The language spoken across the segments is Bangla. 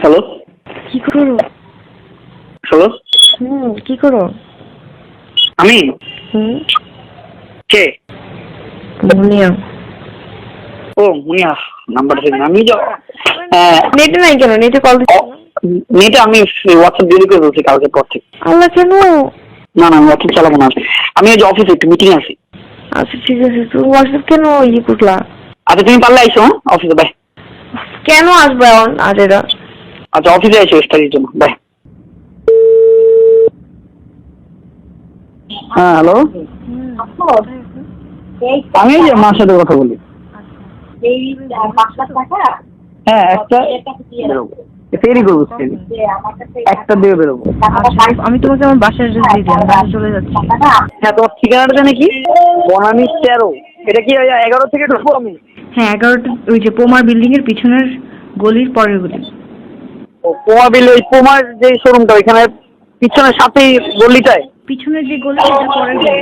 হ্যালো, কি করো? হ্যালো। কি করো? আমি কে? মুনিয়া। ও মুনিয়া, নাম্বার দিন। আমি নেটে নাই কেন? নেটে কল দিচ্ছি না। নেটে আমি হোয়াটসঅ্যাপ ডিলিট করে বলছি কালকে পর থেকে। আল্লাহ, কেন? না না, আমি হোয়াটসঅ্যাপ চালাবো না। আমি ওই যে অফিসে একটু মিটিং আছি। আচ্ছা ঠিক আছে, তুমি হোয়াটসঅ্যাপ কেন করলা? আচ্ছা তুমি পারলে আইসো, হ্যাঁ অফিসে। বাই। কেন আসবে এখন আজ এরা? আচ্ছা অফিসে আইসো স্টাডির জন্য। বাই। হ্যাঁ হ্যালো, আমি এই যে মার সাথে কথা বলি। হ্যাঁ একটা ফেরি করবো, একটা দিয়ে বেরোবো। আমি তোমাকে আমার বাসার অ্যাড্রেস দিয়ে দিই, আমি বাসায় চলে যাচ্ছি। হ্যাঁ তোমার ঠিকানাটা জানি কি? বনানী 13। এটা কি 11 থেকে ঢুকবো আমি? হ্যাঁ 11টা, ওই যে পোমার বিল্ডিং এর পিছনের গলির পরের গলি। ও পোমা বিল, ওই পোমার যে শোরুমটা ওইখানে পিছনের সাথেই গলিটায়। পিছনের যে গলি সেটা পরের গলি।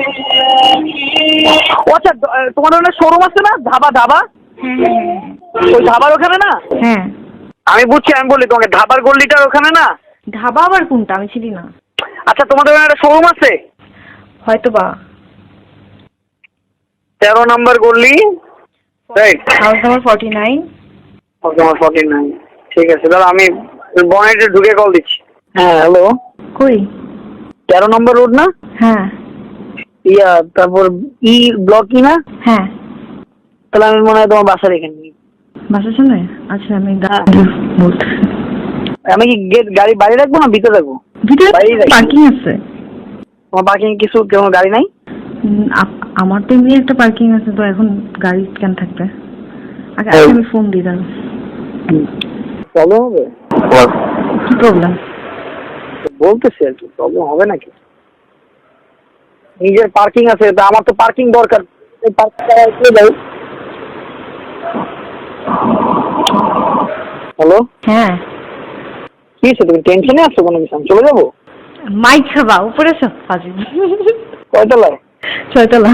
ও আচ্ছা, তোমার ওখানে শোরুম আছে না? ধাবা ধাবা। হ্যাঁ। ওই ধাবার ওখানে না? হ্যাঁ আমি বুঝছি, আমি বলি তোমাকে ধাবার গলিটার ওখানে না? ধাবা আবার কোনটা? আমি চিনি না। আচ্ছা তোমাদের ওখানে একটা শোরুম আছে? হয়তো বা। 13 নম্বর গলি, রাইট? House number 49। তোমার 49। ঠিক আছে, দাদা আমি বনেটে ঢুকে কল দিচ্ছি। হ্যাঁ হ্যালো। কই? 13 নম্বর রোড না? হ্যাঁ তারপর ব্লক না? হ্যাঁ। তাহলে আমি মনে হয় তোমার বাসার এখানে। বাসার সামনে? আচ্ছা আমি বলতেছি। আমি কি গেট গাড়ি বাইরে রাখবো না ভিতরে রাখবো? ভিতরে বাইরে রাখবো। পার্কিং আছে। তোমার পার্কিং কিছু কোনো গাড়ি নাই? আমার তো এমনি একটা পার্কিং আছে, তো এখন গাড়ি কেন থাকবে? আগে আমি ফোন দিই দাঁড়াও। প্রবলেম হবে? কি প্রবলেম? বলতেছি আর কি, প্রবলেম হবে নাকি? নিজের পার্কিং আছে, তা আমার তো পার্কিং দরকার। এই পার্কিংটা একটু দাও। হ্যালো। হ্যাঁ কি হয়েছে, তুমি টেনশনে আছো কোনো কিছু? আমি চলে যাবো? মাইক খাবা উপরে সব ফাজিল। কয়তলায়? 6 তলা।